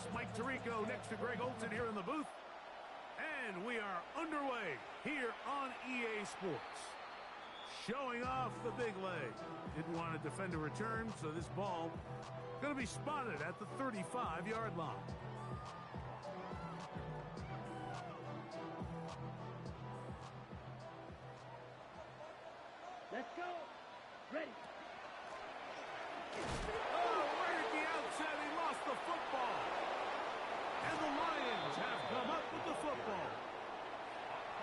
It's Mike Tirico next to Greg Olson here in the booth. And we are underway here on EA Sports. Showing off the big leg. Didn't want to defend a return, so this ball going to be spotted at the 35-yard line. Let's go. Ready. Oh, right at the outset, he lost the football. And the Lions have come up with the football.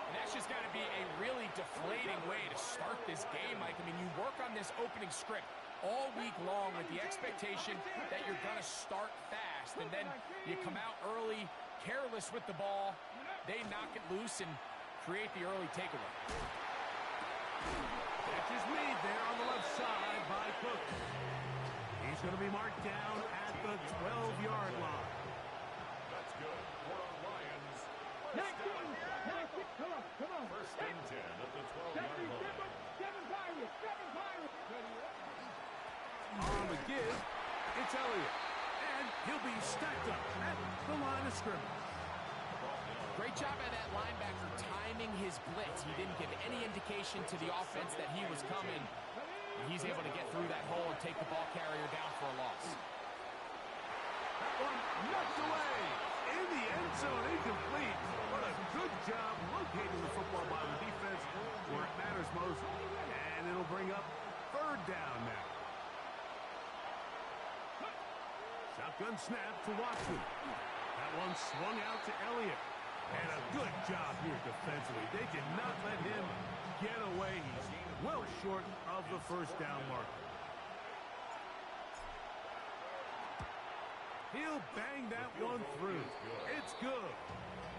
And that's just got to be a really deflating way to start this game, Mike. I mean, you work on this opening script all week long with the expectation that you're going to start fast. And then you come out early, careless with the ball. They knock it loose and create the early takeaway. Catch is made there on the left side by Cook. He's going to be marked down at the 12-yard line. That's good for our Lions. Come on. First and 10 at the 12-yard line. Seven Pirates. On the give, it's Elliott. And he'll be stacked up at the line of scrimmage. Great job by that linebacker timing his blitz. He didn't give any indication to the offense that he was coming. And he's able to get through that hole and take the ball carrier down for a loss. That one knocked away in the end zone, incomplete. What a good job locating the football by the defense where it matters most. And it'll bring up third down now. Shotgun snap to Watson. That one swung out to Elliott. And a good job here defensively. They did not let him get away. He's well short of the first down marker. He'll bang that one through. It's good.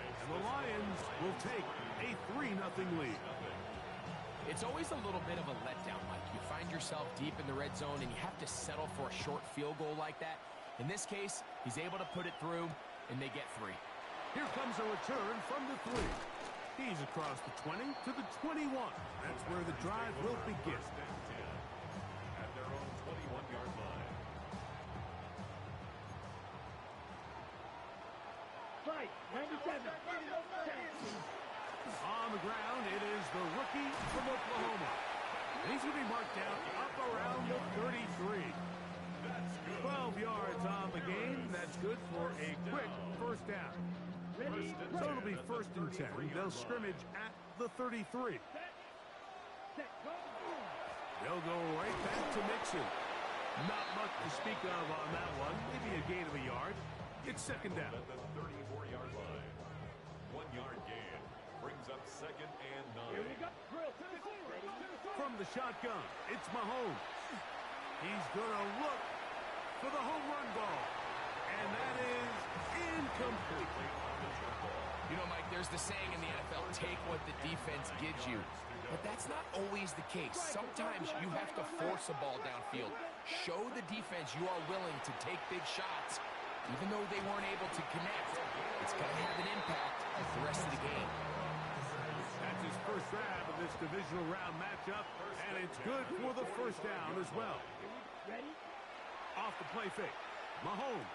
And the Lions will take a 3-0 lead. It's always a little bit of a letdown, Mike. You find yourself deep in the red zone and you have to settle for a short field goal like that. In this case, he's able to put it through, and they get 3. Here comes a return from the 3. He's across the 20 to the 21. That's where the drive will begin. At their own 21-yard line. Fight. 97. On the ground, it is the rookie from Oklahoma. And he's going to be marked down up around the 33. 12 yards on the game. That's good for a quick first down. So it'll be first and 10. They'll scrimmage at the 33. They'll go right back to Mixon. Not much to speak of on that one. Maybe a gain of a yard. It's second down. At the 34-yard line. 1-yard gain. Brings up second and 9. From the shotgun, it's Mahomes. He's going to look for the home run ball. And that is incomplete. You know, Mike, there's the saying in the NFL, take what the defense gives you. But that's not always the case. Sometimes you have to force a ball downfield. Show the defense you are willing to take big shots, even though they weren't able to connect. It's going to have an impact the rest of the game. That's his first grab of this divisional round matchup, and it's good for the first down as well. Off the play fake, Mahomes.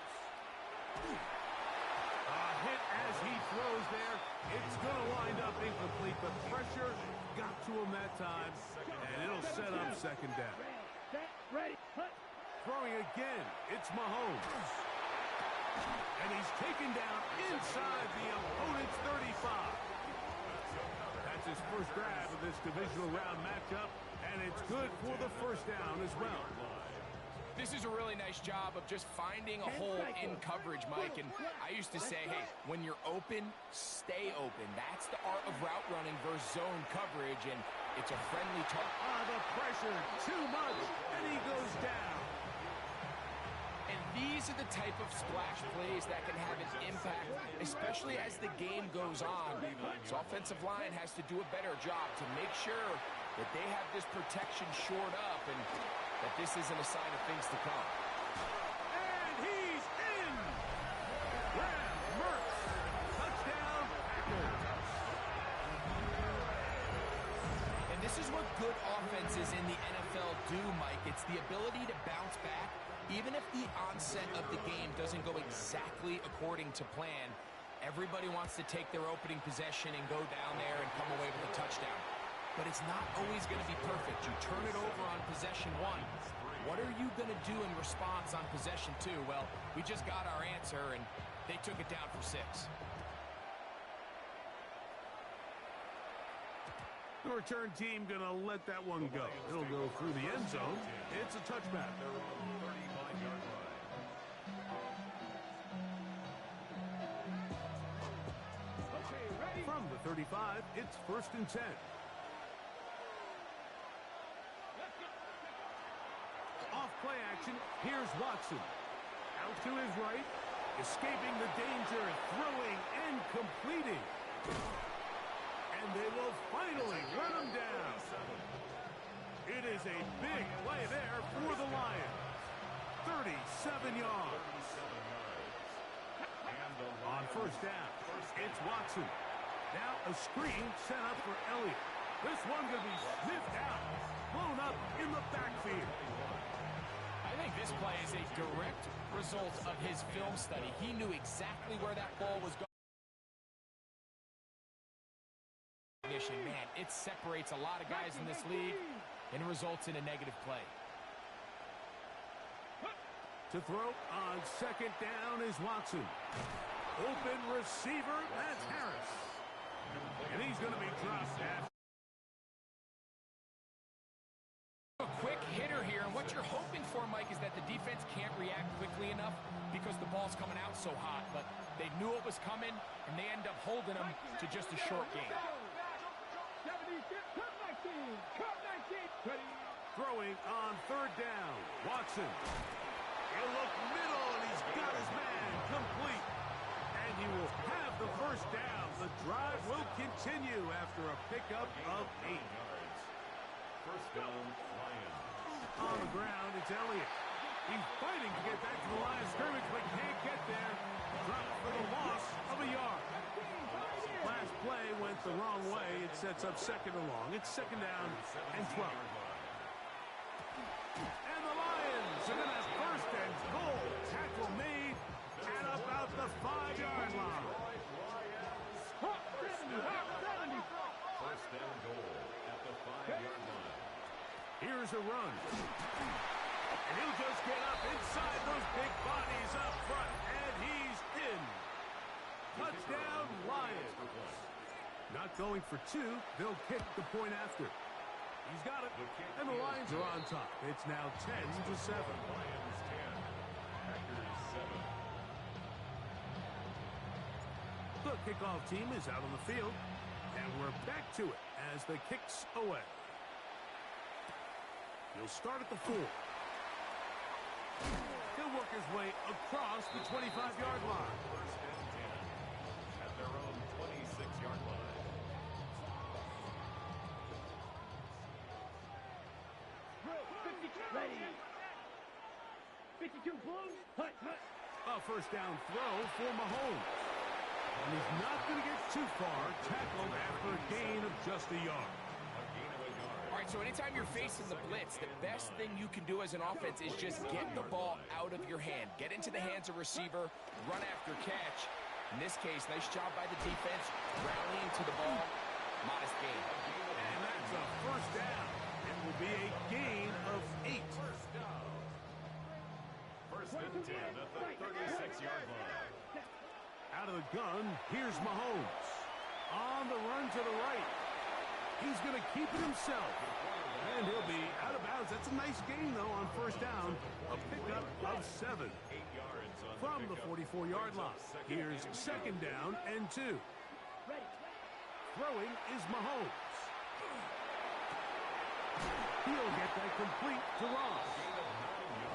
A hit as he throws there. It's going to wind up incomplete. The pressure got to him that time, and it'll set up second down. Throwing again, it's Mahomes. And he's taken down inside the opponent's 35. That's his first grab of this divisional round matchup, and it's good for the first down as well. This is a really nice job of just finding a hole in coverage, Mike. And I used to say, hey, when you're open, stay open. That's the art of route running versus zone coverage, and it's a friendly target. The pressure, too much, and he goes down. And these are the type of splash plays that can have an impact, especially as the game goes on. This offensive line has to do a better job to make sure that they have this protection shored up and that this isn't a sign of things to come. And he's in! Graham Mertz, touchdown, Packers. And this is what good offenses in the NFL do, Mike. It's the ability to bounce back, even if the onset of the game doesn't go exactly according to plan. Everybody wants to take their opening possession and go down there and come away with a touchdown. But it's not always going to be perfect. You turn it over on possession 1. What are you going to do in response on possession 2? Well, we just got our answer, and they took it down for 6. The return team going to let that one go. It'll go through the end zone. It's a touchback. From the 35, it's 1st and 10. Off play action, here's Watson. Out to his right, escaping the danger, throwing and completing. And they will finally run him down. It is a big play there for the Lions. 37 yards. On 1st down, it's Watson. Now a screen set up for Elliott. This one going to be sniffed out, blown up in the backfield. I think this play is a direct result of his film study. He knew exactly where that ball was going. Man, it separates a lot of guys in this league and results in a negative play. To throw on 2nd down is Watson. Open receiver, that's Harris. And he's going to be dropped at. A quick hitter here, and what you're hoping for, Mike, is that the defense can't react quickly enough because the ball's coming out so hot. But they knew it was coming, and they end up holding them to just a short game. Throwing on 3rd down, Watson. He'll look middle, and he's got his man complete. And he will have the 1st down. The drive will continue after a pickup of 8. 1st down, Lions. On the ground, it's Elliott. He's fighting to get back to the line of scrimmage, but can't get there. Dropped for the loss of a yard. Last play went the wrong way. It sets up 2nd and long. It's 2nd down and 12. And the Lions are going to have 1st and goal. Tackle made at about the 5-yard line. 1st down goal at the 5-yard line. Here's a run. And he'll just get up inside those big bodies up front, and he's in. Touchdown, Lions. Not going for 2. They'll kick the point after. He's got it, and the Lions are on top. It's now 10-7. Lions 10, Packers 7. The kickoff team is out on the field, and we're back to it as the kicks away. He'll start at the 4. He'll work his way across the 25-yard line. 1st and 10 at their own 26-yard line. Ready. 52 blue. Hut, hut. A 1st down throw for Mahomes. And he's not going to get too far. Tackled after a gain of just a yard. All right, so anytime you're facing the blitz, the best thing you can do as an offense is just get the ball out of your hand. Get into the hands of receiver, run after catch. In this case, nice job by the defense, rallying to the ball. Modest gain. And that's a 1st down. It will be a gain of 8. 1st and 10 at the 36-yard line. Out of the gun, here's Mahomes. On the run to the right. He's going to keep it himself. And he'll be out of bounds. That's a nice gain, though, on 1st down. A pickup of 7. 8 yards on From the 44-yard line. Here's 2nd down and 2. Throwing is Mahomes. He'll get that complete to Ross.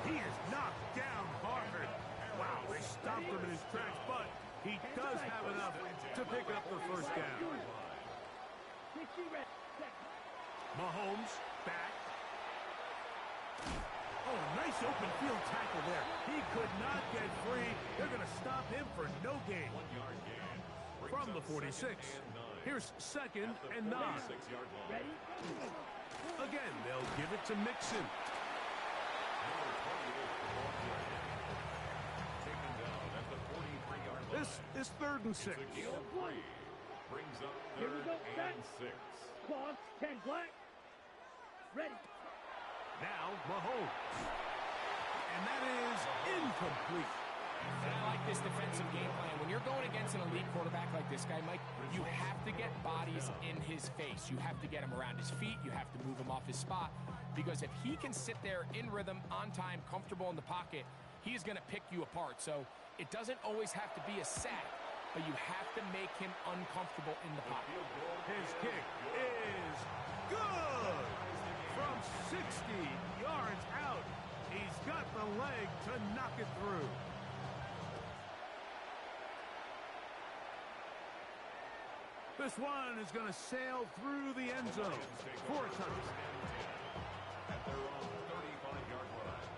He is knocked down hard. Wow, they stopped him in his tracks, but he does have enough to pick up the 1st down. Mahomes back. Oh, nice open field tackle there. He could not get free. They're going to stop him for no gain. 1 yard gain. From the 46. 2nd and 9. Here's 2nd and 9. 36-yard line. Ready? Again, they'll give it to Mixon. Taken down at the 43-yard line. This is 3rd and 6. Deal free. Brings up Here we 3rd go, and 6. Clock, 10 black. Ready. Now Mahomes. And that is incomplete. And I like this defensive game plan. When you're going against an elite quarterback like this guy, Mike, you have to get bodies in his face. You have to get him around his feet. You have to move him off his spot. Because if he can sit there in rhythm, on time, comfortable in the pocket, he is going to pick you apart. So it doesn't always have to be a sack, but you have to make him uncomfortable in the pocket. His kick is good. From 60 yards out, he's got the leg to knock it through. This one is going to sail through the end zone for a touchdown. At their own 35-yard line.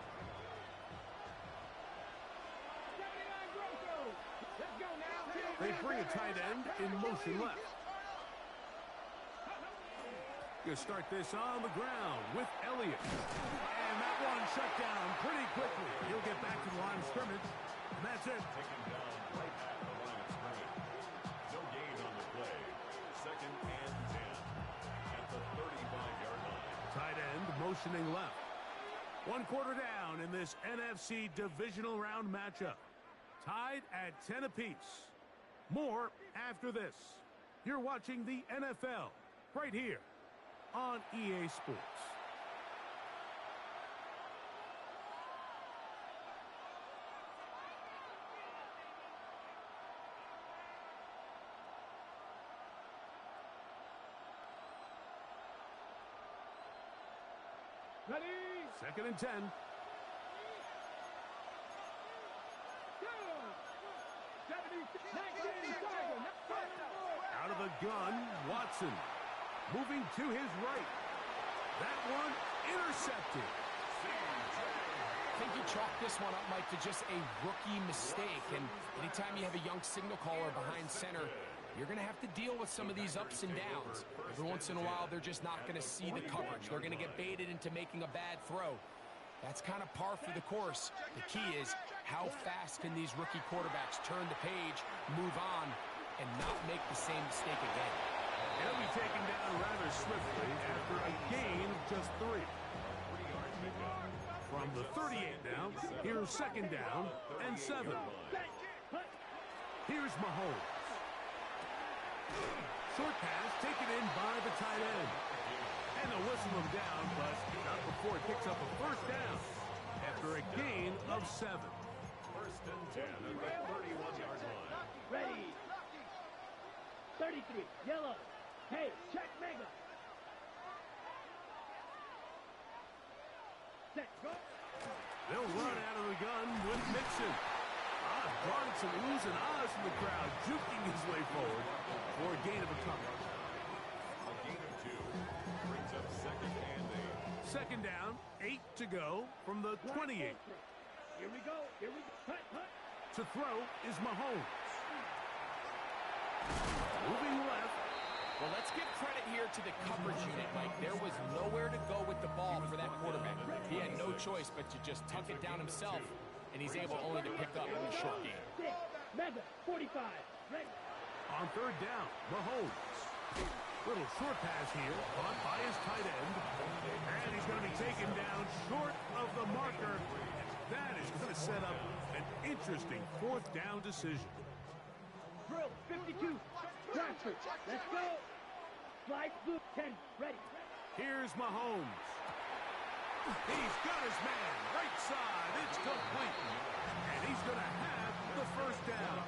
79 Broncos. Let's go now. They bring a tight end in motion left. Going to start this on the ground with Elliott. And that one shut down pretty quickly. He'll get back to the line of scrimmage. And that's it. Taken down right at the line of scrimmage. No gain on the play. 2nd and 10 at the 35-yard line. Tight end motioning left. 1 quarter down in this NFC divisional round matchup. Tied at 10 apiece. More after this. You're watching the NFL right here on EA Sports. Ready? 2nd and 10. Go. 19 Tiger. Out of the gun, Watson. Moving to his right. That one intercepted. I think you chalk this one up, Mike, to just a rookie mistake. And anytime you have a young signal caller behind center, you're going to have to deal with some of these ups and downs. Every once in a while, they're just not going to see the coverage. They're going to get baited into making a bad throw. That's kind of par for the course. The key is how fast can these rookie quarterbacks turn the page, move on, and not make the same mistake again. He'll be taken down rather swiftly after a gain of just 3. From the 38 now, here's 2nd down and 7. Here's Mahomes. Short pass taken in by the tight end. And they'll whistle him down, but not before it picks up a 1st down after a gain of 7. 1st and 10 at the 31-yard line. Ready. 33. Yellow. Hey, check mega. Set. Go. They'll run out of the gun with Mixon. Brought some oohs and ahs from the crowd, juking his way forward for a gain of a couple. A gain of 2 brings up 2nd and 8. 2nd down, 8 to go from the 28. Here we go. Here we go. Hut, hut. To throw is Mahomes. Moving left. Well, let's give credit here to the coverage unit, Mike. There was nowhere to go with the ball for that quarterback. He had no choice but to just tuck it down himself, and he's able only to pick up in a short game. 6. Mega. 45. Ready. On 3rd down, Mahomes. Little short pass here, caught by his tight end. And he's going to be taken down short of the marker. That is going to set up an interesting 4th down decision. Drill. 52. Transfer. Let's go. Slide blue. 10. Ready. Here's Mahomes. He's got his man. Right side. It's complete. And he's going to have the 1st down.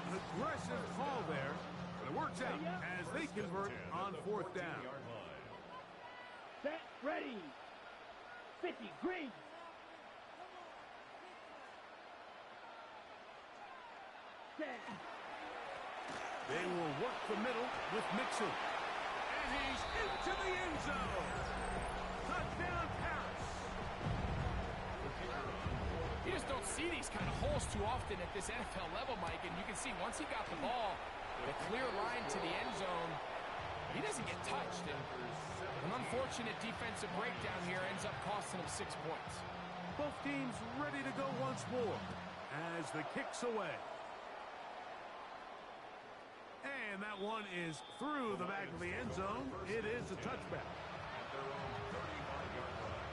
An aggressive call there. But it works out as they convert on 4th down. Set. Ready. 50. Green. Set. They will work the middle with Mixon. And he's into the end zone. Touchdown, Paris. You just don't see these kind of holes too often at this NFL level, Mike. And you can see once he got the ball, the clear line to the end zone. He doesn't get touched, and an unfortunate defensive breakdown here ends up costing him 6 points. Both teams ready to go once more as the kick's away. And that one is through the back of the end zone. It is a touchback. At their own 35-yard line.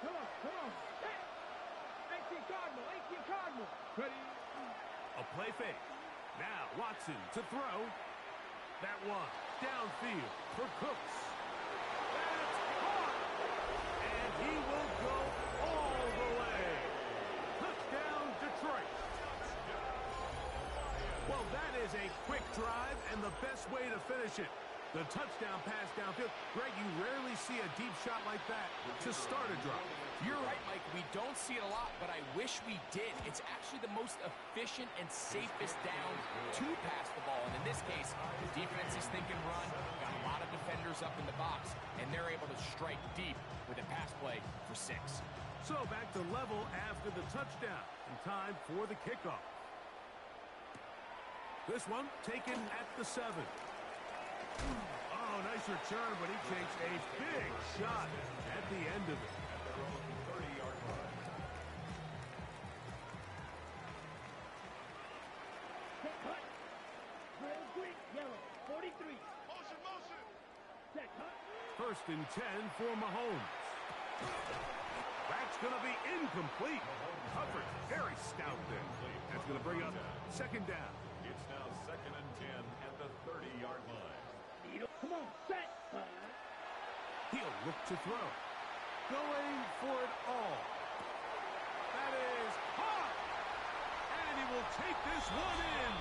Come on. Hey! AC Cardinal. Ready? A play fake. Now Watson to throw. That one downfield for Cooks. That's caught. And he will go all the way. Touchdown, Detroit. Well, that is a quick drive and the best way to finish it. The touchdown pass downfield. Greg, you rarely see a deep shot like that to start a drive. You're right, Mike. We don't see it a lot, but I wish we did. It's actually the most efficient and safest down to pass the ball. And in this case, the defense is thinking run, got a lot of defenders up in the box, and they're able to strike deep with a pass play for 6. So back to level after the touchdown. And time for the kickoff. This one taken at the 7. Oh, nice return, but he takes a big shot at the end of it. At their own 30-yard line. Set cut. Drill quick. Yellow. 43. Motion. Set cut. First and 10 for Mahomes. That's going to be incomplete. Coverage very stout there. That's going to bring up second down. It's now 2nd and 10 at the 30-yard line. Come on. Set. He'll look to throw. Going for it all. That is caught. And he will take this one in.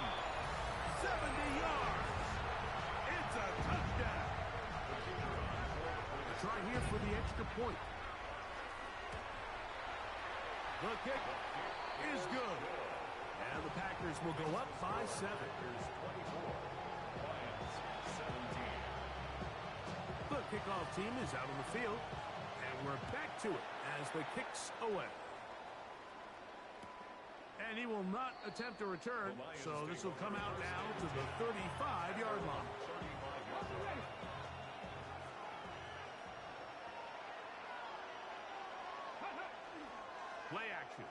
70 yards. It's a touchdown. A try here for the extra point. The kick is good. And the Packers will go up by 7. Here's 24. Lions 17. The kickoff team is out on the field, and we're back to it as the kick's away. And he will not attempt a return, so this will come out now to the 35-yard line. 35-yard line. Play action.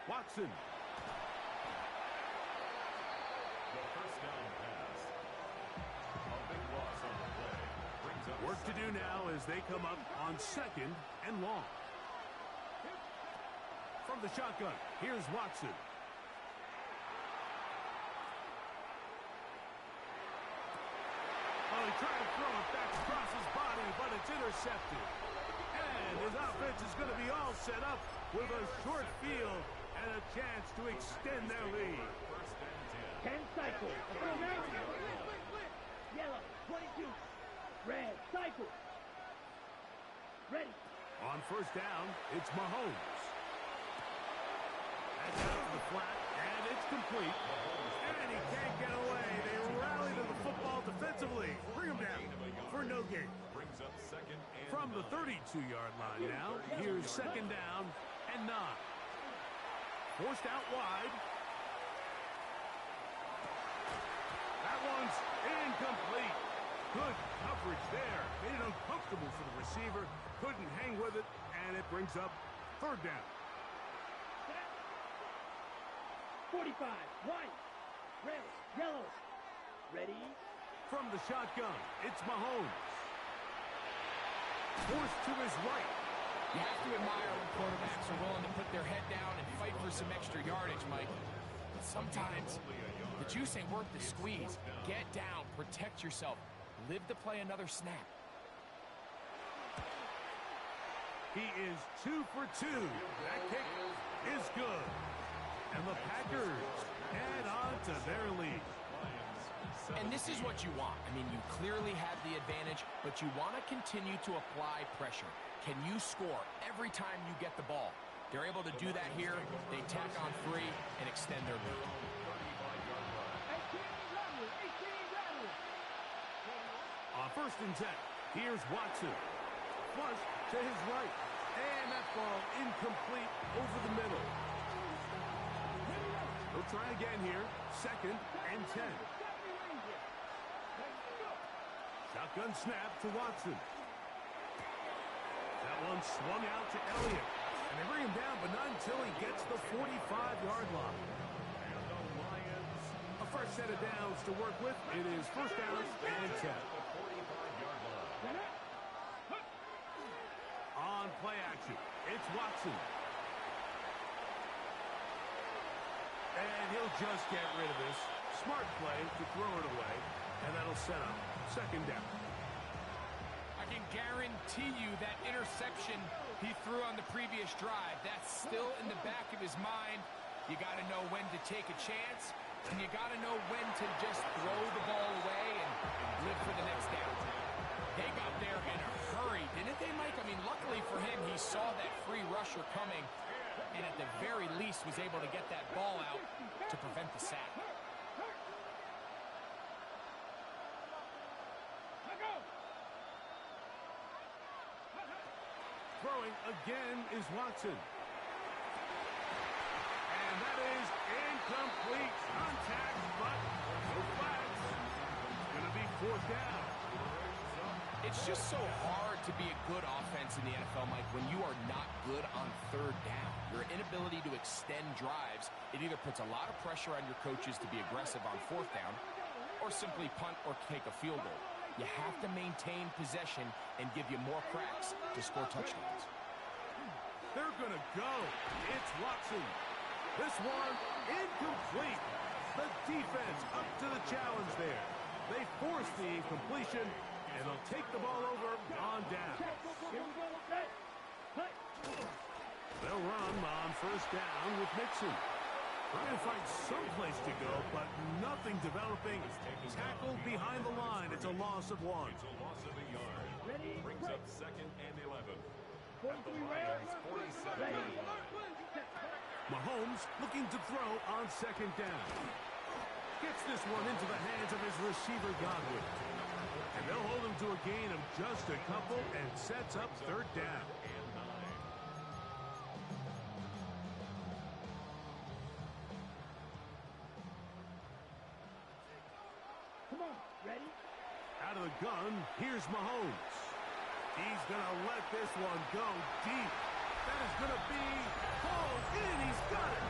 Watson. The first down pass. A big loss on the play. Brings up Work to do now as they come up on 2nd and long. From the shotgun, here's Watson. Oh, he tried to throw it back across his body, but it's intercepted. And his offense is going to be all set up with a short field and a chance to extend their lead. first and 10. 10 cycle. Yellow. 22. Red. Cycle. Ready. On first down, it's Mahomes. That's out to the flat, and it's complete. And he can't get away. They rally to the football defensively. Bring him down for no gain. Brings up 2nd and From the 32-yard line now, here's 2nd down and 9. Forced out wide. That one's incomplete. Good coverage there. Made it uncomfortable for the receiver. Couldn't hang with it, and it brings up 3rd down. 45. White. Red. Yellow. Ready. From the shotgun, it's Mahomes. Forced to his right. You have to admire when quarterbacks are willing to put their head down and fight for some extra yardage, Mike. But sometimes the juice ain't worth the squeeze. Get down, protect yourself, live to play another snap. He is 2 for 2. That kick is good. And the Packers add on to their lead. And this is what you want. I mean, you clearly have the advantage, but you want to continue to apply pressure. Can you score every time you get the ball? They're able to do that here. They tack on 3 and extend their lead. On first and 10, here's Watson. Flush to his right. And that ball incomplete over the middle. He'll try again here. 2nd and 10. Shotgun snap to Watson. That one swung out to Elliott. And they bring him down, but not until he gets the 45-yard line. And the Lions A fresh set of downs to work with. It is 1st down and 10. at the 45-yard line. On play action, it's Watson. And he'll just get rid of this. Smart play to throw it away. And that'll set up 2nd down. I can guarantee you that interception he threw on the previous drive, that's still in the back of his mind. You got to know when to take a chance, and you got to know when to just throw the ball away and live for the next down. They got there in a hurry, didn't they, Mike? I mean, luckily for him, he saw that free rusher coming, and at the very least was able to get that ball out to prevent the sack. Throwing again is Watson. And that is incomplete. Contact, but no flags. It's going to be 4th down. It's just so hard to be a good offense in the NFL, Mike, when you are not good on 3rd down. Your inability to extend drives, it either puts a lot of pressure on your coaches to be aggressive on 4th down or simply punt or take a field goal. You have to maintain possession and give you more cracks to score touchdowns. They're going to go. It's Watson. This one incomplete. The defense up to the challenge there. They force the incompletion, and they'll take the ball over on down. They'll run on 1st down with Mixon. Trying to find someplace to go, but nothing developing. Tackled behind the line. It's a loss of 1. It's a loss of a yard. Brings up 2nd and 11. At the 43 Lions' 47-yard line. Mahomes looking to throw on 2nd down. Gets this one into the hands of his receiver, Godwin. And they'll hold him to a gain of just a couple and sets up 3rd down. And 9. Come on, ready? Out of the gun, here's Mahomes. He's going to let this one go deep. That is going to be hauled in. He's got it.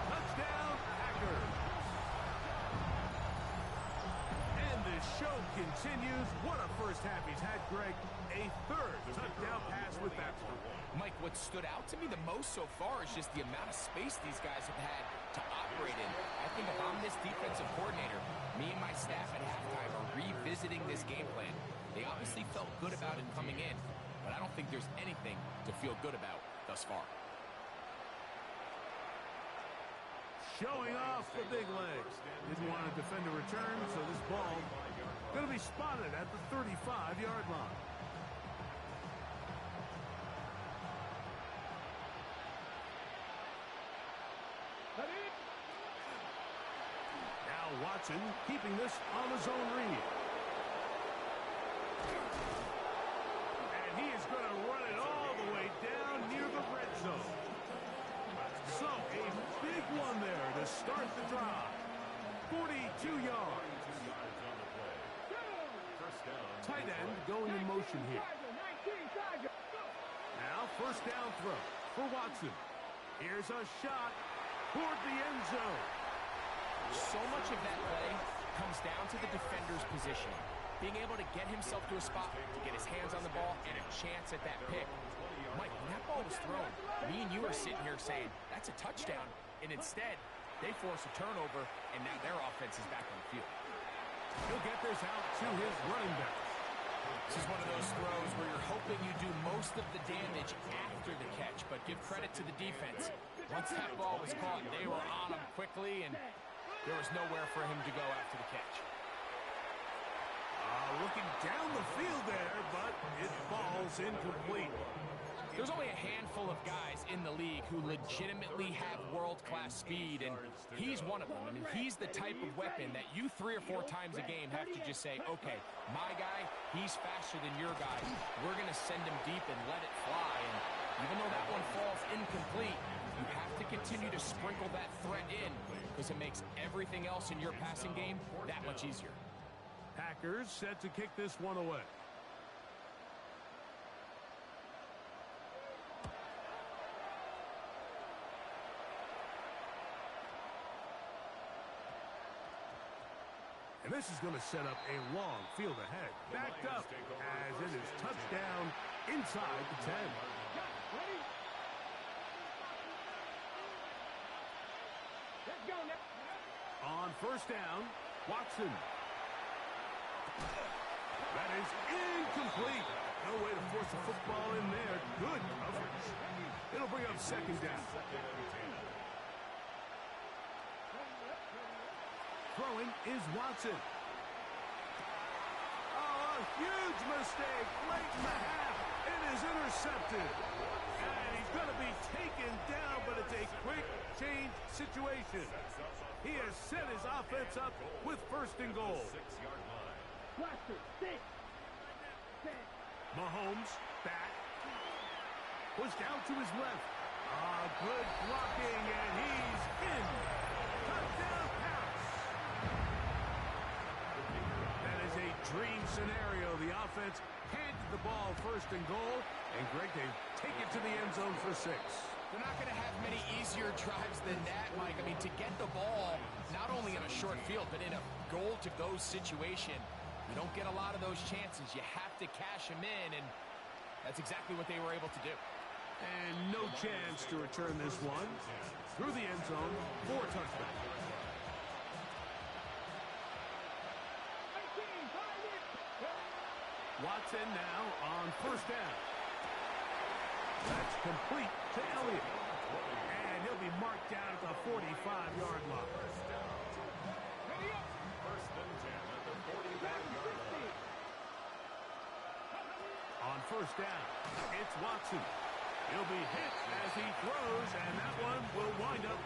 Touchdown, Packers. And the show continues. What a first half he's had, Greg. A 3rd touchdown pass with that one. Mike, what stood out to me the most so far is just the amount of space these guys have had to operate in. I think if I'm this defensive coordinator, me and my staff at halftime are revisiting this game plan. They obviously felt good about it coming in, but I don't think there's anything to feel good about thus far. Showing off the big legs. Didn't want to defend a return, so this ball going to be spotted at the 35-yard line. Now Watson keeping this on his own read. And he is going to run it all the way down near the red zone. So a big one there to start the drive. 42 yards. Tight end going in motion here. Now 1st down throw for Watson. Here's a shot toward the end zone. So much of that play comes down to the defender's position. Being able to get himself to a spot, to get his hands on the ball, and a chance at that pick. Mike, when that ball was thrown, me and you are sitting here saying, that's a touchdown. And instead, they force a turnover, and now their offense is back on the field. He'll get this out to his running back. This is one of those throws where you're hoping you do most of the damage after the catch, but give credit to the defense. Once that ball was caught, they were on him quickly, and there was nowhere for him to go after the catch. Looking down the field there, but it falls incomplete. There's only a handful of guys in the league who legitimately have world-class speed, and he's one of them. I mean, he's the type of weapon that you 3 or 4 times a game have to just say, okay, my guy, he's faster than your guy. We're going to send him deep and let it fly. And Even though that one falls incomplete, you have to continue to sprinkle that threat in because it makes everything else in your passing game that much easier. Packers set to kick this one away. And this is going to set up a long field ahead. Backed up as it is touchdown inside the 10. Let's go now. On first down, Watson. That is incomplete. No way to force the football in there. Good coverage. It'll bring up second down. Throwing is Watson. Oh, a huge mistake late in the half. It is intercepted. And he's going to be taken down, but it's a quick change situation. He has set his offense up with first and goal. Blaster, 6. Mahomes back. Pushed out to his left. Good blocking, and he's in. Touchdown pass. That is a dream scenario. The offense handed the ball first and goal, and Greg, they take it to the end zone for 6. They're not going to have many easier drives than that, Mike. I mean, to get the ball, not only in a short field, but in a goal-to-go situation, you don't get a lot of those chances. You have to cash them in, and that's exactly what they were able to do. And no chance to return this one. Through the end zone for a touchdown. Watson now on first down. That's complete to Elliott. And he'll be marked down at the 45-yard line. First and 10 at the 45-yard line. On first down, it's Watson. He'll be hit as he throws, and that one will wind up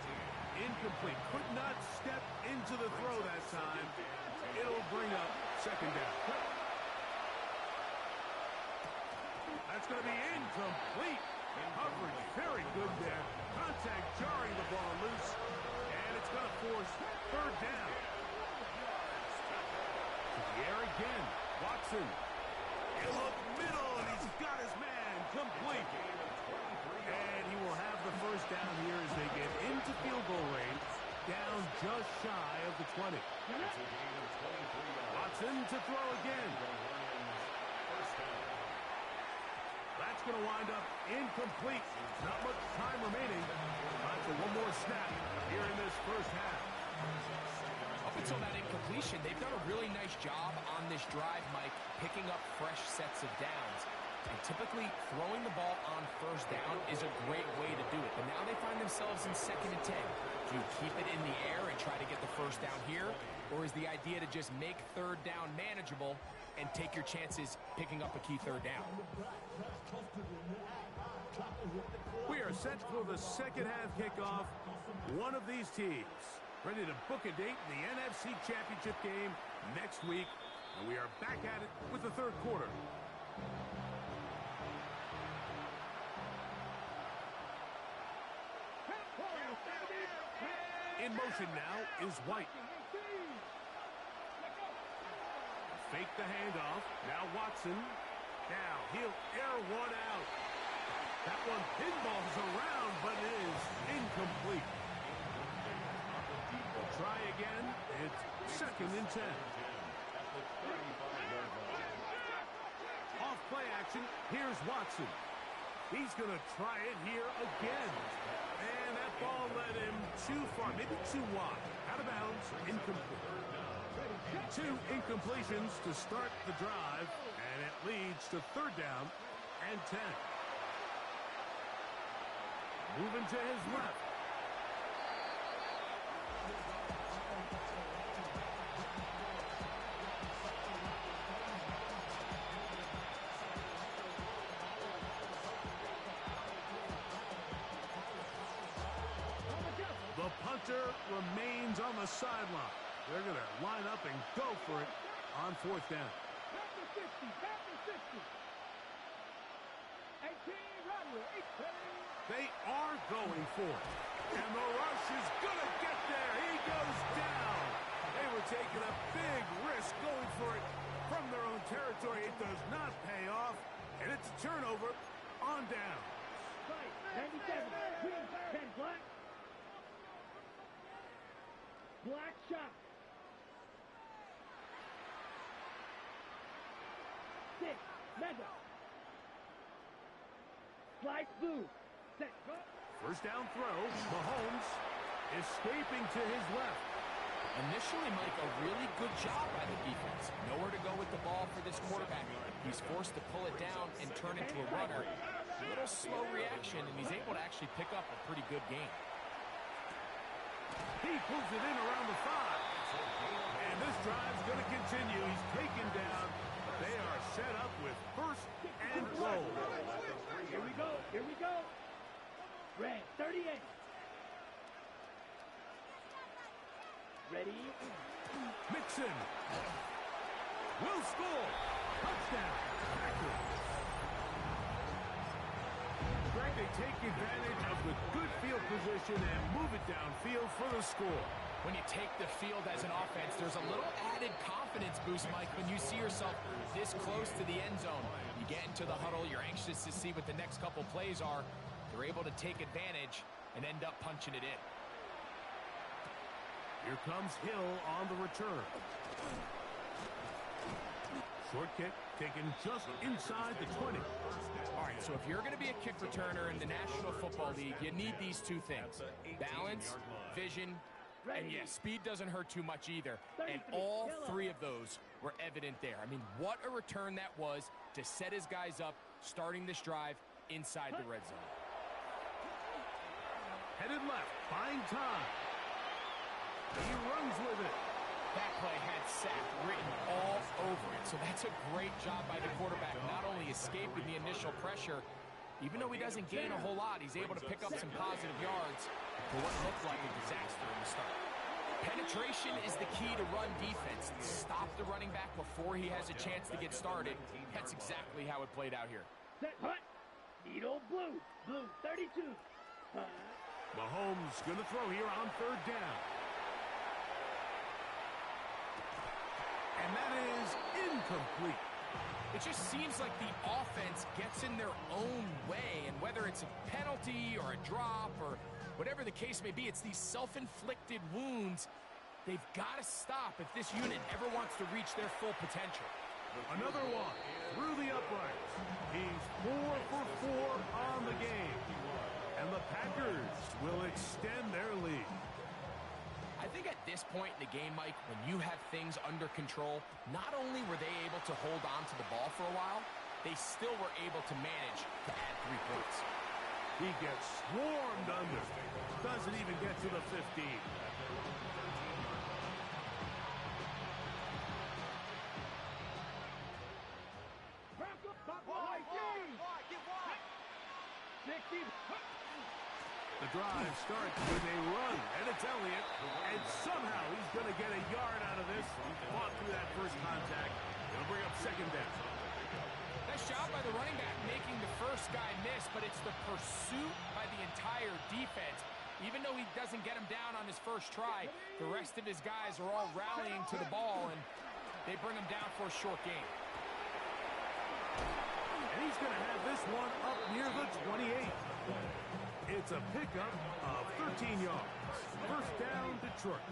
incomplete. Could not step into the throw that time. It'll bring up second down. That's going to be incomplete. Coverage very good there. Contact jarring the ball loose, and it's going to force third down. To the air again. Watson. In the middle, and he's got his man complete. And he will have the first down here as they get into field goal range, down just shy of the 20. Watson to throw again. That's going to wind up incomplete. Not much time remaining. Time for one more snap here in this first half. Up until that incompletion, they've done a really nice job on this drive, Mike, picking up fresh sets of downs. And typically, throwing the ball on first down is a great way to do it. But now they find themselves in second and 10. Do you keep it in the air and try to get the first down here? Or is the idea to just make third down manageable and take your chances picking up a key third down? We are set for the second half kickoff. One of these teams ready to book a date in the NFC Championship game next week. And we are back at it with the third quarter. In motion now is White. Fake the handoff. Now Watson. Now he'll air one out. That one pinballs around, but it is incomplete. We'll try again. It's second and 10. Off play action. Here's Watson. He's going to try it here again. And that ball led him too far, maybe too wide. Out of bounds, incomplete. 2 incompletions to start the drive, and it leads to third down and 10. Moving to his left. The punter remains on the sideline. They're going to line up and go for it on fourth down. run with 18. They are going for it. And the rush is going to get there. He goes down. They were taking a big risk going for it from their own territory. It does not pay off. And it's a turnover on down. 97. Green, 10 black. Black shot. 6. Mega. Slice blue. Set. Go. First down throw. Mahomes escaping to his left. Initially, Mike, a really good job by the defense. Nowhere to go with the ball for this quarterback. He's forced to pull it down and turn into a runner. A little slow reaction, and he's able to actually pick up a pretty good game. He pulls it in around the 5. And this drive's going to continue. He's taken down. They are set up with first and goal. Here we go. Here we go. Red, 38. Ready? Mixon will score. Touchdown. They take advantage of the good field position and move it downfield for the score. When you take the field as an offense, there's a little added confidence boost, Mike, when you see yourself this close to the end zone. You get into the huddle, you're anxious to see what the next couple plays are. You're able to take advantage and end up punching it in. Here comes Hill on the return. Short kick taken just inside the 20. All right, so if you're going to be a kick returner in the National Football League, you need these two things. Balance, vision, and yes, speed doesn't hurt too much either. And all three of those were evident there. I mean, what a return that was to set his guys up, starting this drive inside the red zone. Headed left, buying time. He runs with it. That play had sack written all over it. So that's a great job by the quarterback, not only escaping the initial pressure, even though he doesn't gain a whole lot, he's able to pick up some positive yards for what looked like a disaster in the start. Penetration is the key to run defense. Stop the running back before he has a chance to get started. That's exactly how it played out here. Set, hut. Needle blue. Blue, 32. Mahomes going to throw here on third down. And that is incomplete. It just seems like the offense gets in their own way, and whether it's a penalty or a drop or whatever the case may be, it's these self-inflicted wounds. They've got to stop if this unit ever wants to reach their full potential. Another one through the uprights. He's 4 for 4 on the game. And the Packers will extend their lead. I think at this point in the game, Mike, when you have things under control, not only were they able to hold on to the ball for a while, they still were able to manage to add 3 points. He gets swarmed under. Doesn't even get to the 15. The drive starts with a run, and it's Elliott, and somehow he's going to get a yard out of this. He fought through that first contact. It'll bring up second down. Nice job by the running back making the first guy miss, but it's the pursuit by the entire defense. Even though he doesn't get him down on his first try, the rest of his guys are all rallying to the ball, and they bring him down for a short gain. And he's going to have this one up near the 28. It's a pickup of 13 yards. First down, Detroit.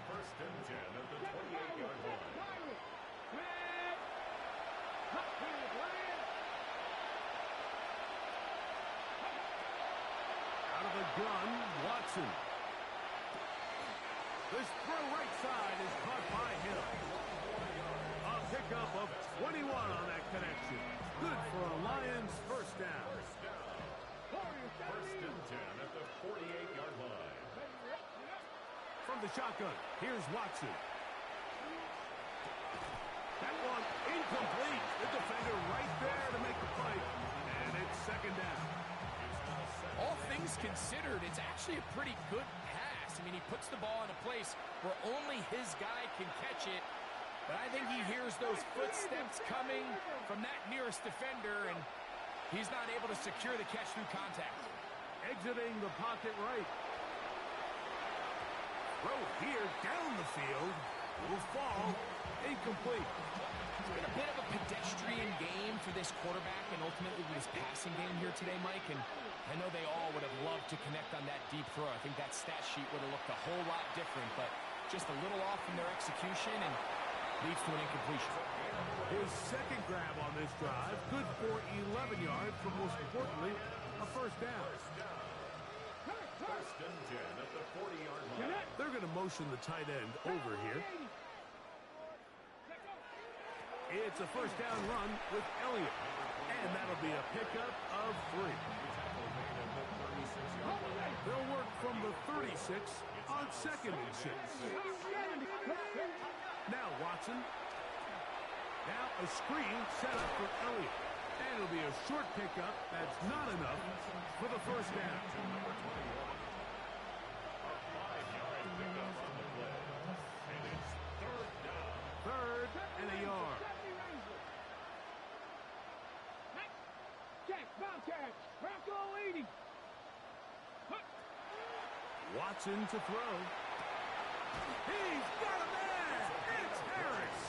First and 10 at the 28-yard line. Out of the gun, Watson. This throw right side is caught by Hill. A pickup of 21 on that connection. Good for a Lions first down. First and 10 at the 48-yard line. From the shotgun, here's Watson. That one incomplete. The defender right there to make the play. And it's second down. All things considered, it's actually a pretty good pass. I mean, he puts the ball in a place where only his guy can catch it. But I think he hears those footsteps coming from that nearest defender, and He's not able to secure the catch through contact. Exiting the pocket right. Throw here down the field. Will fall. Incomplete. It's been a bit of a pedestrian game for this quarterback and ultimately his passing game here today, Mike. And I know they all would have loved to connect on that deep throw. I think that stat sheet would have looked a whole lot different, but just a little off in their execution and leads to an incompletion. His second grab on this drive, good for 11 yards, but most importantly, a first down. First and 10 at the 40-yard line. They're going to motion the tight end over here. It's a first down run with Elliott, and that'll be a pickup of 3. They'll work from the 36 on second and 6. Now Watson. Now a screen set up for Elliott. And it'll be a short pickup. That's not enough for the first down. Third and a yard. Watson to throw. He's got a man! It's Harris!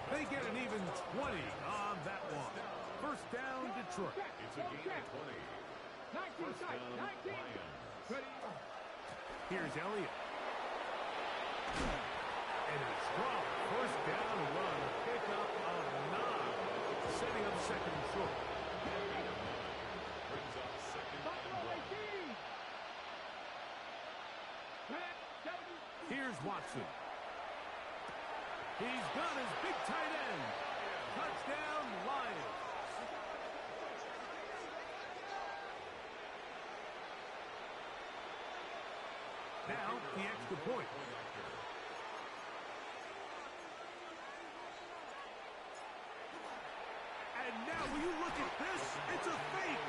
They get an even 20 on that one. First down, Detroit. It's a gain of 20. First down, Lions. Here's Elliott. And a strong first down run. Pick up of 9. Setting up second and short. Brings up second and 1. Here's Watson. He's got his big tight end. Touchdown, Lions. Now, the extra point. And now, will you look at this? It's a fake.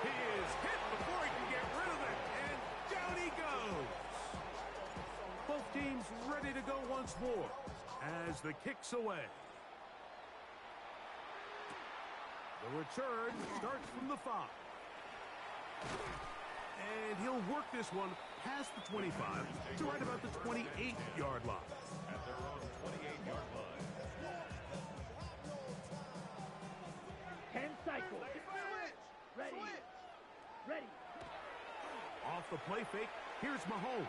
He is hit before he can get rid of it. And down he goes. Both teams ready to go once more as the kick's away. The return starts from the 5. And he'll work this one past the 25 to right about the 28-yard line. At their own 28-yard line. 10 cycles. Ready. Ready. Off the play fake, here's Mahomes.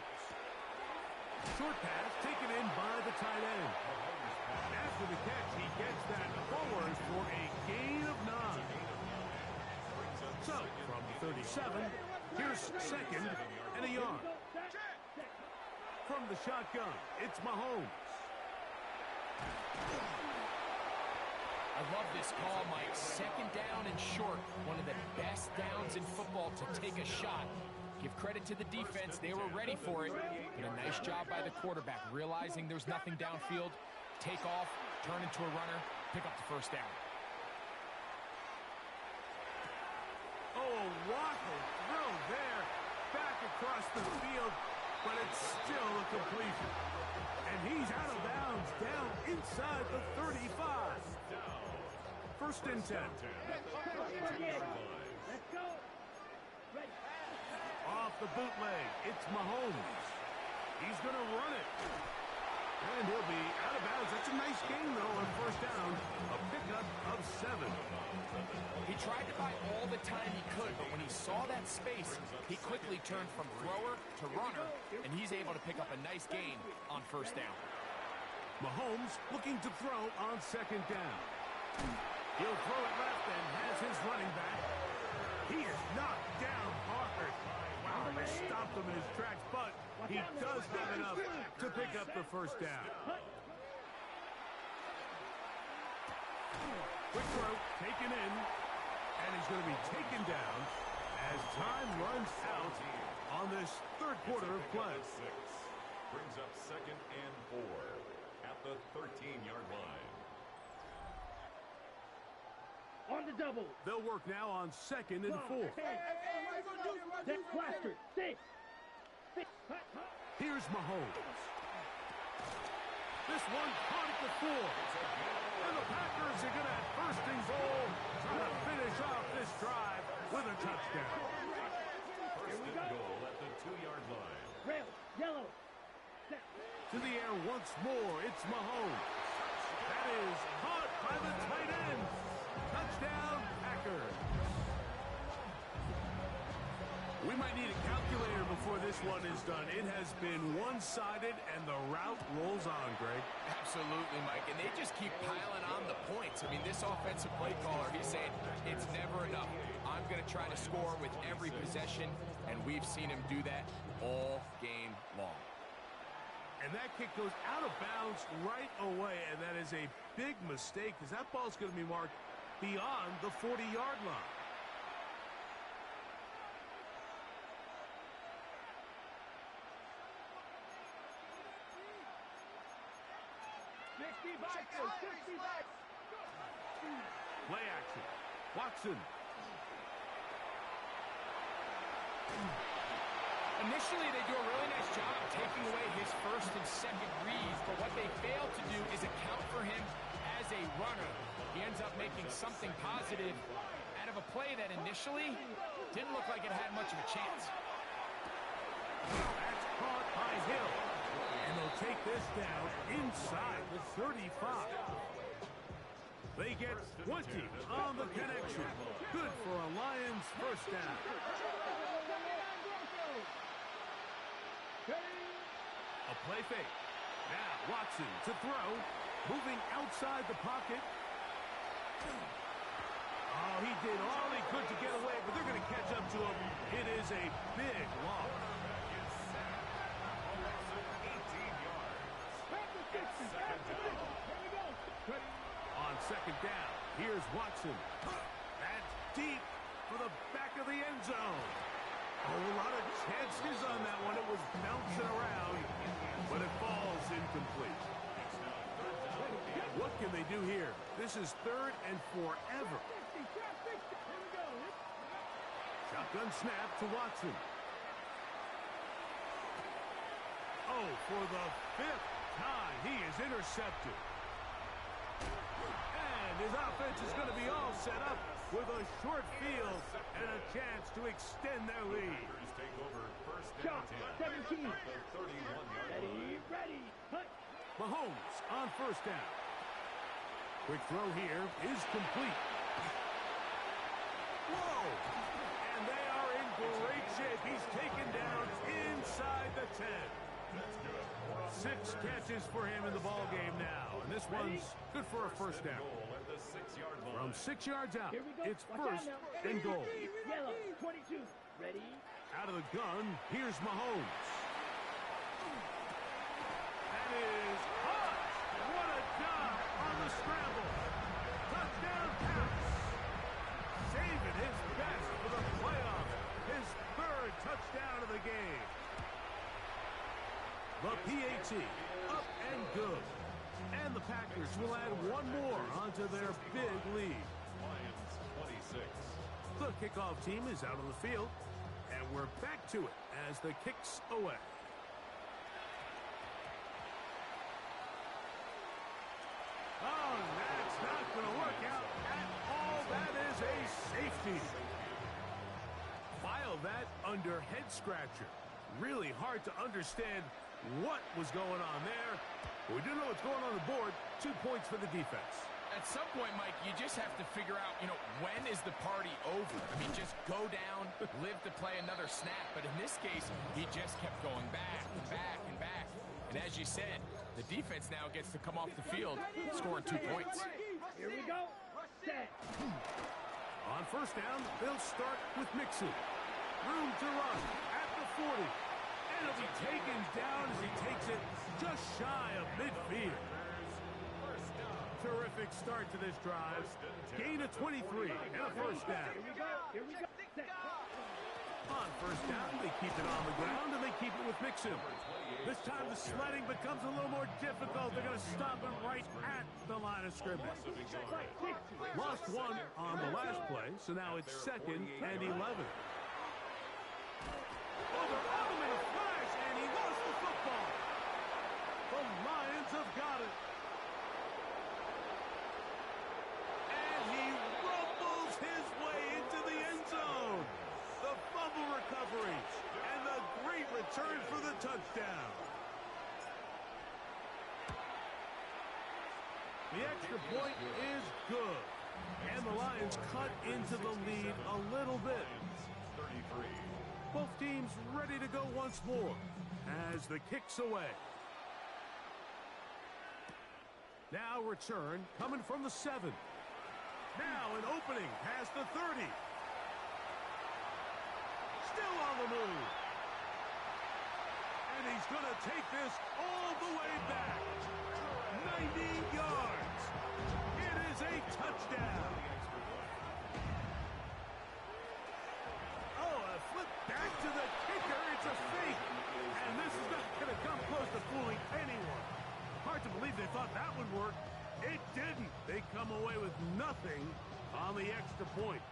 Short pass taken in by the tight end. After the catch, he gets that forward for a gain of 9. So, from 37, here's second and a yard. From the shotgun, it's Mahomes. I love this call, Mike. Second down and short. One of the best downs in football to take a shot. Give credit to the defense. They were ready for it. But a nice job by the quarterback, realizing there's nothing downfield. Take off, turn into a runner, pick up the first down. Oh, waffle throw there. Back across the field, but it's still a completion. And he's out of bounds, down inside the 35. First and 10. Let's go. Ready. Off the bootleg, it's Mahomes. He's going to run it. And he'll be out of bounds. That's a nice gain, though, on first down. A pickup of 7. He tried to buy all the time he could, but when he saw that space, he quickly turned from thrower to runner, and he's able to pick up a nice gain on first down. Mahomes looking to throw on second down. He'll throw it left and has his running back. He is knocked down hard. Wow, he stopped him in his tracks, but he does have enough to pick up the first down. Quick throw, taken in, and he's going to be taken down as time runs out on this third quarter of play. Brings up second and 4 at the 13-yard line. On the double. They'll work now on second and 4. That's plastered. 6. Here's Mahomes. This one caught at the 4. And the Packers are going to have first and goal, trying to finish off this there once more. It's Mahomes. That is caught by the tight end. Touchdown, Packers. We might need a calculator before this one is done. It has been one-sided, and the route rolls on, Greg. Absolutely, Mike. And they just keep piling on the points. I mean, this offensive play caller, he's saying it's never enough. I'm going to try to score with every possession, and we've seen him do that all game long. And that kick goes out of bounds right away, and that is a big mistake because that ball's going to be marked beyond the 40-yard line. Play action. Watson. Initially, they do a really nice job taking away his first and second reads, but what they fail to do is account for him as a runner. He ends up making something positive out of a play that initially didn't look like it had much of a chance. That's caught by Hill. And they'll take this down inside the 35. They get 20 on the connection. Good for a Lions first down. A play fake. Now Watson to throw. Moving outside the pocket. Oh, he did all he could to get away, but they're going to catch up to him. It is a big loss. On second down, here's Watson. That's deep for the back of the end zone. Oh, a lot of chances on that one. It was bouncing around, but it falls incomplete. What can they do here? This is third and forever. Shotgun snap to Watson. Oh, for the fifth time, he is intercepted. And his offense is going to be all set up with a short field and a chance to extend their lead. Take over first down 17. 31-yard line. Ready. Hunt. Mahomes on first down. Quick throw here is complete. Whoa! And they are in great shape. He's taken down inside the 10. That's good. 6 catches for him in the ball game now. And this one's good for a first down. Goal at the 6-yard line. From 6 yards out, Here we go. it's Watch out first now. and goal. Yellow. 22. Ready. Out of the gun, here's Mahomes. That is hot. What a job on the scramble. Touchdown pass. Saving his best for the playoffs. His third touchdown of the game. The PAT up and good. And the Packers will add one more onto their big lead. Lions 26. The kickoff team is out on the field, and we're back to it as the kick's away. Oh, that's not going to work out at all. That is a safety. File that under head scratcher. Really hard to understand what was going on there. But we do know what's going on the board. 2 points for the defense. At some point, Mike, you just have to figure out, when is the party over? I mean, just go down, live to play another snap. But in this case, he just kept going back and back and back. And as you said, the defense now gets to come off the field, scoring 2 points. Here we go. Set. On first down, they'll start with Mixon. Room to run at the 40. And he'll be taken down as he takes it just shy of midfield. Terrific start to this drive. Gain of 23 and a first down. Here we go. Here we go. Set. On first down, they keep it on the ground, and they keep it with Mixon. This time the sledding becomes a little more difficult. They're going to stop him right at the line of scrimmage. Lost one on the last play, so now it's 2nd and 11. Over in a flash, and he lost the football. The Lions have got it. And he rumbles his way into the end zone. The fumble recovery and the great return for the touchdown. The extra point is good. And the Lions cut into the lead a little bit. 33. Both teams ready to go once more as the kick's away. Now return coming from the 7. Now an opening past the 30. Still on the move. And he's going to take this all the way back. 90 yards. It is a touchdown. Oh, a flip back to the kicker. It's a fake. And this is not going to come close to fooling anyone. Hard to believe they thought that would work. It didn't. They come away with nothing on the extra point.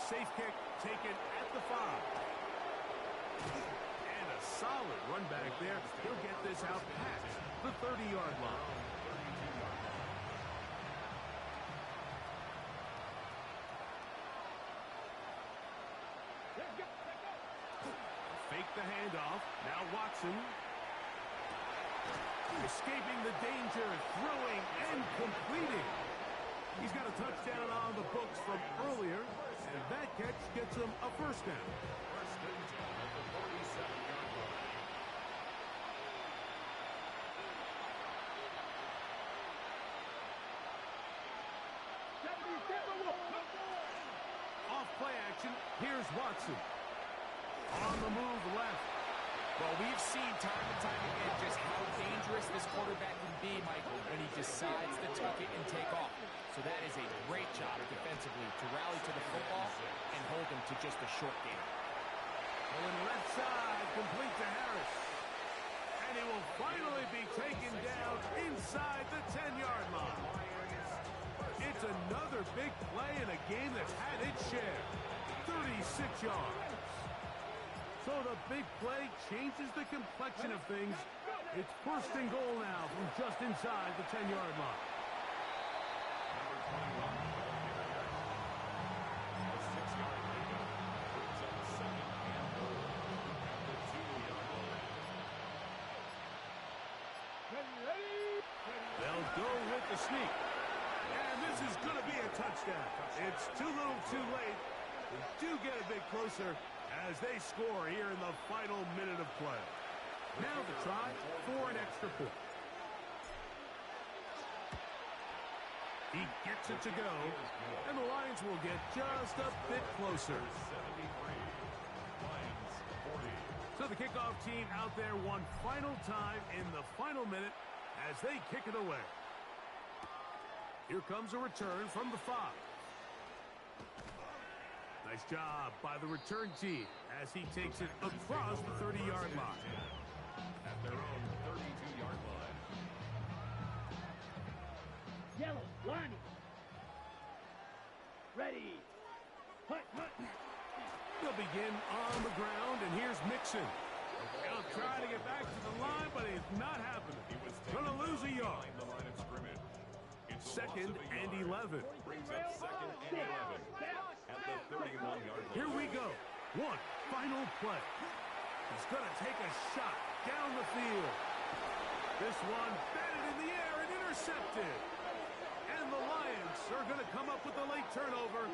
Safe kick taken at the 5. And a solid run back there. He'll get this out past the 30-yard line. Fake the handoff. Now Watson. Escaping the danger, throwing and completing. He's got a touchdown on the books from earlier, and that catch gets him a first down. First and 10 at the 47-yard line. Off play action, here's Watson. On the move left. Well, we've seen time and time again just how dangerous this quarterback can be, Michael, when he decides to tuck it and take off. So that is a great job defensively to rally to the football and hold him to just a short game. Going left side, complete to Harris. And he will finally be taken down inside the 10-yard line. It's another big play in a game that's had its share. 36 yards. So the big play changes the complexion of things. It's first and goal now from just inside the 10-yard line. Number 21. A 6-yard pickup. Brings up a second and goal at the 2-yard line. They'll go with the sneak. And this is going to be a touchdown. It's too little too late. They do get a bit closer as they score here in the final minute of play. Now the try for an extra point. He gets it to go, and the Lions will get just a bit closer. 73. Lions 40. So the kickoff team out there one final time in the final minute as they kick it away. Here comes a return from the 5. Nice job by the return team as he takes it across the 30-yard line. At their own 32-yard line. Yellow, Lonnie. Ready. Hunt, hunt. They'll begin on the ground, and here's Mixon. He'll try to get back to the line, but it's not happening. Gonna lose a yard. The line of scrimmage. It's a Second loss of a and yard. 11. Brings up second and 11 at the 31-yard line. Here we go. One final play. He's going to take a shot down the field. This one batted in the air and intercepted. And the Lions are going to come up with a late turnover,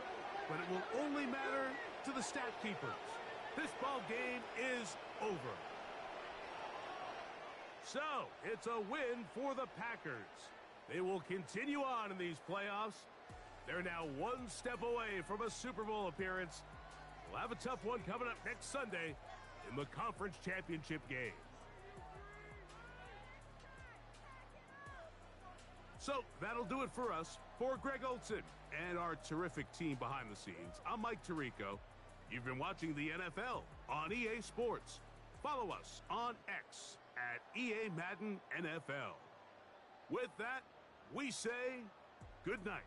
but it will only matter to the stat keepers. This ball game is over. So, it's a win for the Packers. They will continue on in these playoffs. They're now one step away from a Super Bowl appearance. We'll have a tough one coming up next Sunday in the conference championship game. So that'll do it for us. For Greg Olson and our terrific team behind the scenes, I'm Mike Tirico. You've been watching the NFL on EA Sports. Follow us on X at EA Madden NFL. With that, we say good night.